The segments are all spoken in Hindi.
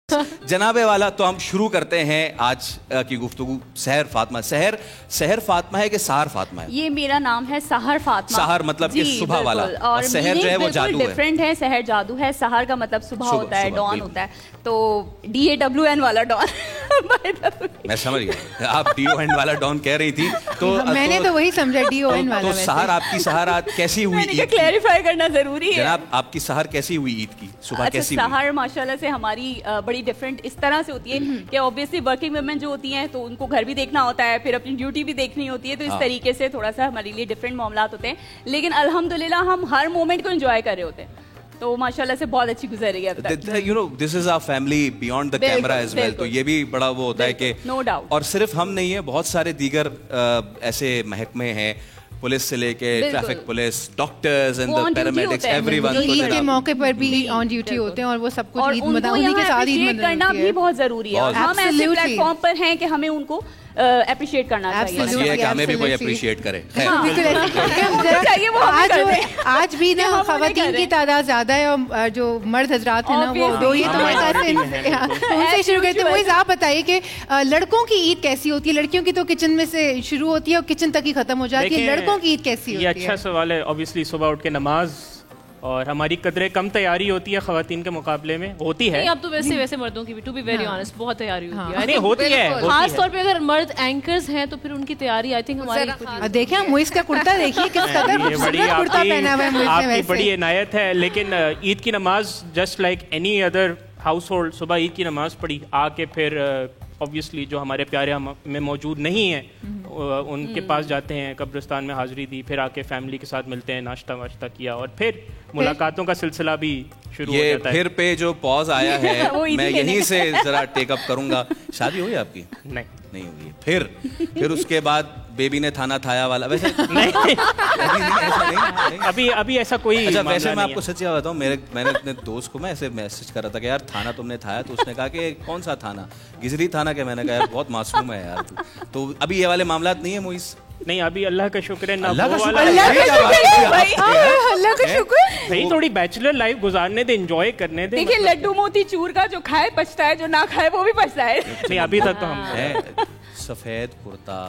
जनाबे वाला, तो हम शुरू करते हैं आज की गुफ्तगू। सहर फातिमा, सहर फातिमा है कि सहर फातिमा है? ये मेरा नाम है सहर फातिमा। सहर मतलब कि सुबह वाला, और सहर जो है वो जादू है। डिफरेंट है, सहर जादू है, सहर का मतलब सुबह होता है, डॉन होता है, तो DAWN वाला डॉन। मैं समझ गया, आप DON वाला डॉन कह रही थी, तो मैंने तो वही समझा DON वाला। तो सहर, आपकी सहर आज कैसी हुई? मैंने क्लैरिफाई करना जरूरी है। जनाब, आपकी सहर कैसी हुई ईद की सुबह? कैसी हुई? सहर माशाल्लाह से हमारी बड़ी डिफरेंट इस तरह से होती है कि ऑब्वियसली वर्किंग वुमेन जो होती हैं तो उनको घर भी देखना होता है, फिर अपनी ड्यूटी भी देखनी होती है, तो इस तरीके से थोड़ा सा हमारे लिए डिफरेंट मामलात होते हैं, लेकिन अल्हम्दुलिल्लाह हम हर मोमेंट को एंजॉय कर रहे होते हैं, तो माशाल्लाह से बहुत अच्छी गुजर रही है अब तक। You know, this is our family beyond the camera as well, तो ये भी बड़ा वो होता है कि नो डाउट। और सिर्फ हम नहीं है, बहुत सारे दीगर ऐसे महकमे हैं, पुलिस से लेके traffic police, doctors and the paramedics, everyone Eid के मौके पर भी ऑन ड्यूटी होते हैं और वो सब कुछ ईद उन्हीं के साथ ईद करना भी बहुत जरूरी है, और हम ऐसे प्लेटफॉर्म पर हैं कि हमें उनको अप्रिशिएट करना चाहिए। ये है कि हमें भी कोई अप्रिशिएट करे। आज भी ना खवातीन की तादाद ज्यादा है और जो मर्द हजरात है ना वो दो ही तुम्हारे साथ उनसे शुरू करते हैं। वही आप बताइए कि लड़कों की ईद कैसी होती है? लड़कियों की तो किचन में से शुरू होती है और किचन तक ही खत्म हो जाती है, लड़कों की ईद कैसी होती है? ये अच्छा सवाल है। ऑब्वियसली सुबह उठ के नमाज, और हमारी कदरे कम तैयारी होती है खवातीन के मुकाबले में, होती है। नहीं, अब तो वैसे मर्दों की भी, टू बी वेरी ऑनेस्ट, बहुत तैयारी होती है। नहीं, होती है। खास तौर पे अगर मर्द एंकर्स हैं तो फिर उनकी तैयारी आई थिंक हमारी। देखिए मुइज़ का कुर्ता, देखिए किस कदर खूबसूरत कुर्ता पहना हुआ है मुइज़ ने। आपकी बड़ी इनायत है, लेकिन ईद की नमाज just like any other house hold, सुबह ईद की नमाज पढ़ी, आके फिर ऑब्वियसली जो हमारे प्यारे में मौजूद नहीं हैं उनके पास जाते हैं, कब्रिस्तान में हाजिरी दी, फिर आके फैमिली के साथ मिलते हैं, नाश्ता वाश्ता किया, और फिर मुलाकातों का सिलसिला भी शुरू हो जाता है। फिर पे जो पॉज आया है मैं यहीं से जरा टेकअप करूंगा। शादी हुई आपकी? नहीं हुई। फिर उसके बाद बेबी ने थाना थाया वाला, वैसे नहीं, अभी ऐसा कोई। अच्छा, वैसे मैं आपको सच्ची बात बताऊं, मैंने अपने दोस्त को मैं ऐसे मैसेज कर रहा था कि यार थाना तुमने थाया, तो उसने कहा कि कौन सा थाना? गिजरी थाना के। मैंने कहा यार बहुत मासूम है यार तो अभी ये वाले मामलात नहीं है मुइस? नहीं, अभी अल्लाह का शुक्र है ना, अल्लाह का शुक्र भाई, थोड़ी बैचलर लाइफ गुजारने दे, एंजॉय करने दे। देखिए लड्डू मोती चूर का जो खाए पछता है, जो ना खाए वो भी पछता है। नहीं, अभी तक तो हम सफेद कुर्ता,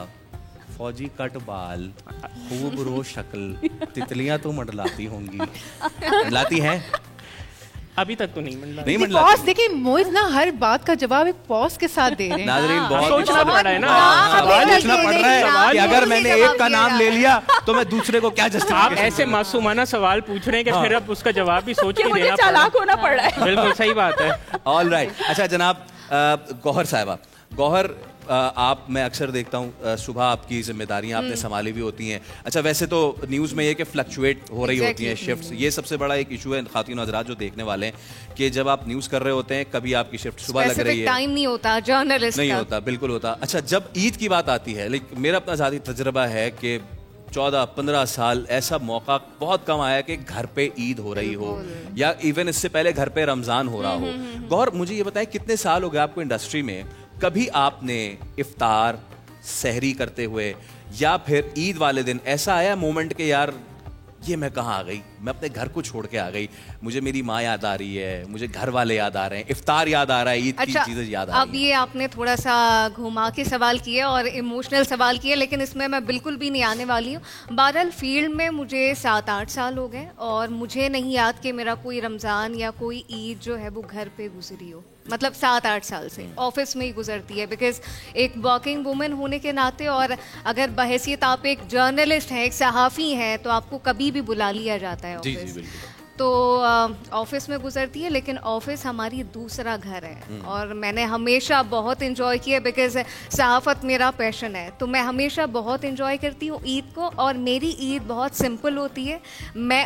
फौजी कट बाल, खूब रो शक्ल, तितलियां तो मंडलाती होंगी, मंडलाती हैं? अभी तक तो नहीं मंडलाती। नहीं मंडलाती। देखिए मोइज ना हर बात का जवाब एक पॉज के साथ दे रहे हैं। नाज़रीन बहुत सोचना पड़ रहा है ना, सवाल पूछना पड़ रहा है कि अगर मैंने एक का नाम ले लिया तो मैं दूसरे को क्या आप ऐसे मासूमाना सवाल पूछ रहे हैं कि फिर अब उसका जवाब भी सोच के देना चालाक होना पड़ रहा है। बिल्कुल सही बात है। All right. अच्छा जनाब गौहर साहिबा, गौहर आप, मैं अक्सर देखता हूँ सुबह आपकी जिम्मेदारियां आपने संभाली भी होती हैं। अच्छा, वैसे तो न्यूज़ में ये कि फ्लक्चुएट हो रही होती हैं शिफ्ट्स, ये सबसे बड़ा एक इशू है खातिन हज़रात जो देखने वाले हैं कि जब आप न्यूज़ कर रहे होते हैं, कभी आपकी शिफ्ट सुबह लग रही है, टाइम नहीं होता, जर्नलिस्ट नहीं होता, बिल्कुल होता। अच्छा, जब ईद की बात आती है, लेकिन मेरा अपना ज़ाती तजुर्बा है कि 14-15 साल ऐसा मौका बहुत कम आया कि घर पे ईद हो रही हो, या इवन इससे पहले घर पे रमज़ान हो रहा हो। गौर, मुझे ये बताएं कितने साल हो गए आपको इंडस्ट्री में, कभी आपने इफ्तार सहरी करते हुए या फिर ईद वाले दिन ऐसा आया मोमेंट कि यार ये मैं कहाँ आ गई, मैं अपने घर को छोड़ के आ गई, मुझे मेरी माँ याद आ रही है, मुझे घर वाले याद आ रहे हैं, इफ्तार याद आ रहा है, ईद की चीजें याद आ रही हैं? अब ये आपने थोड़ा सा घुमा के सवाल किया और इमोशनल सवाल किया, लेकिन इसमें मैं बिल्कुल भी नहीं आने वाली हूँ। बहरहाल फील्ड में मुझे 7-8 साल हो गए और मुझे नहीं याद कि मेरा कोई रमज़ान या कोई ईद जो है वो घर पे गुजरी हो, मतलब 7-8 साल से ऑफिस में ही गुजरती है। बिकॉज एक वर्किंग वुमेन होने के नाते, और अगर बहैसियत आप एक जर्नलिस्ट हैं, एक सहाफ़ी हैं, तो आपको कभी भी बुला लिया जाता है ऑफिस, तो ऑफिस में गुजरती है, लेकिन ऑफिस हमारी दूसरा घर है। और मैंने हमेशा बहुत इन्जॉय किया, बिकॉज सहाफ़त मेरा पैशन है, तो मैं हमेशा बहुत इन्जॉय करती हूँ ईद को। और मेरी ईद बहुत सिंपल होती है।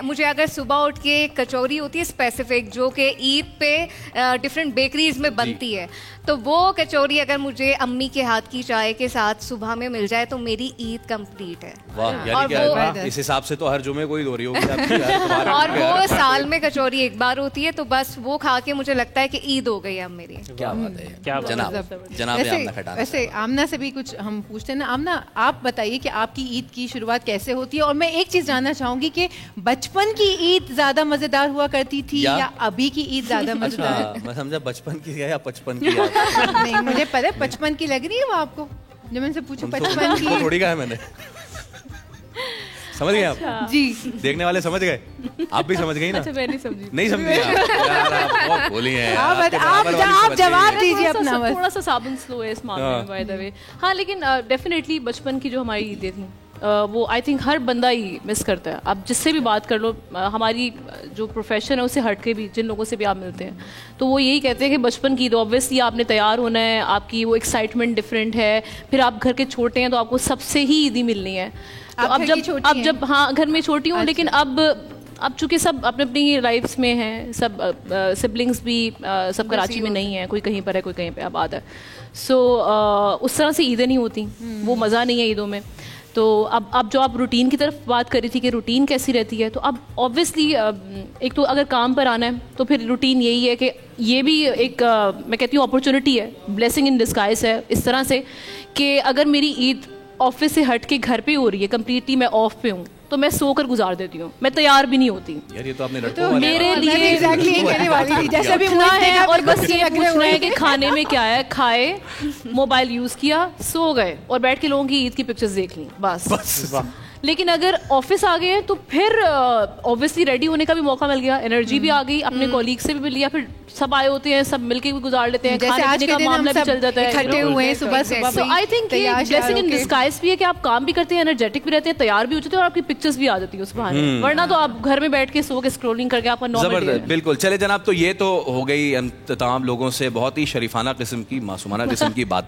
मुझे अगर सुबह उठ के कचौरी होती है स्पेसिफिक, जो कि ईद पे डिफरेंट बेकरीज में बनती है, तो वो कचौरी अगर मुझे अम्मी के हाथ की चाय के साथ सुबह में मिल जाए तो मेरी ईद कंप्लीट है। वाह, यानी कि इस हिसाब से तो हर जुमे को ईद हो रही होगी आपकी। और वो साल में कचौरी एक बार होती है, तो बस वो खा के मुझे लगता है कि ईद हो गई अब मेरी। क्या बात है, क्या बात है। जनाब आमना खटाना। वैसे आमना से भी कुछ हम पूछते हैं ना। आमना, आप बताइए कि आपकी ईद की शुरुआत कैसे होती है, और मैं एक चीज जानना चाहूंगी कि बचपन की ईद ज्यादा मजेदार हुआ करती थी या अभी की ईद ज्यादा मजेदार है? मैं समझा बचपन की या 55 की। नहीं, मुझे पता है 55 की लग रही है वो आपको, जब मैंने पूछा 55 की। थोड़ी कहा है मैंने। समझ गए आप? जी, देखने वाले समझ गए, आप भी समझ गई ना? अच्छा, मैं नहीं समझी। नहीं समझी आप? यार आप बहुत भोली हैं। आप जवाब दीजिए अपना बस। थोड़ा सा साबुन स्लो है इस मामले में बाय द वे। हाँ, लेकिन डेफिनेटली बचपन की जो हमारी ईदें थी वो आई थिंक हर बंदा ही मिस करता है। आप जिससे भी बात कर लो, हमारी जो प्रोफेशन है उससे हट के भी जिन लोगों से भी आप मिलते हैं, तो वो यही कहते हैं कि बचपन की ईद ऑब्वियसली आपने तैयार होना है, आपकी वो एक्साइटमेंट डिफरेंट है, फिर आप घर के छोटे हैं तो आपको सबसे ही ईदी मिलनी है। तो अब जब हाँ घर में छोटी हूँ, लेकिन अब चूंकि सब अपनी अपनी लाइफ्स में हैं, सब सिबलिंग्स भी सब कराची में नहीं है, कोई कहीं पर है कोई कहीं पे आबाद है। सो उस तरह से ईदें नहीं होती, वो मज़ा नहीं है ईदों में। तो अब जो आप रूटीन की तरफ बात करी थी कि रूटीन कैसी रहती है, तो अब ऑब्वियसली एक तो अगर काम पर आना है तो फिर रूटीन यही है कि ये भी एक मैं कहती हूँ अपॉर्चुनिटी है, ब्लेसिंग इन डिस्गाइज है, इस तरह से कि अगर मेरी ईद ऑफिस से हट के घर पे हो रही है, कंप्लीटली मैं ऑफ पे हूँ, तो मैं सोकर गुजार देती हूँ, मैं तैयार भी नहीं होती। यार ये तो आपने तो मेरे लिए एग्जैक्टली कहने वाली थी, जैसे भी उठना है और बस ये पूछना है कि खाने में क्या है, खाए, मोबाइल यूज किया, सो गए और बैठ के लोगों की ईद की पिक्चर्स देख ली, बस। लेकिन अगर ऑफिस आ गए तो फिर ऑब्वियसली रेडी होने का भी मौका मिल गया, एनर्जी भी आ गई, अपने कॉलीग से भी मिल लिया, फिर सब आए होते हैं, सब मिलके भी गुजार लेते हैं, खाने पीने का मामला भी चल जाता है, इकट्ठे हुए हैं सुबह। So I think blessing in disguise भी है कि आप काम भी करते हैं, एनर्जेटिक भी रहते हैं, तैयार भी हो जाते हैं और आपकी पिक्चर्स भी आ जाती है उस बहाने, वरना तो आप घर में बैठ के सो के स्क्रॉलिंग करके आपका नॉर्मल डे। बिल्कुल। चले जनाब, तो ये तो हो गई तमाम लोगों से बहुत ही शरीफाना किस्म की, मासूमाना किस्म की बातें।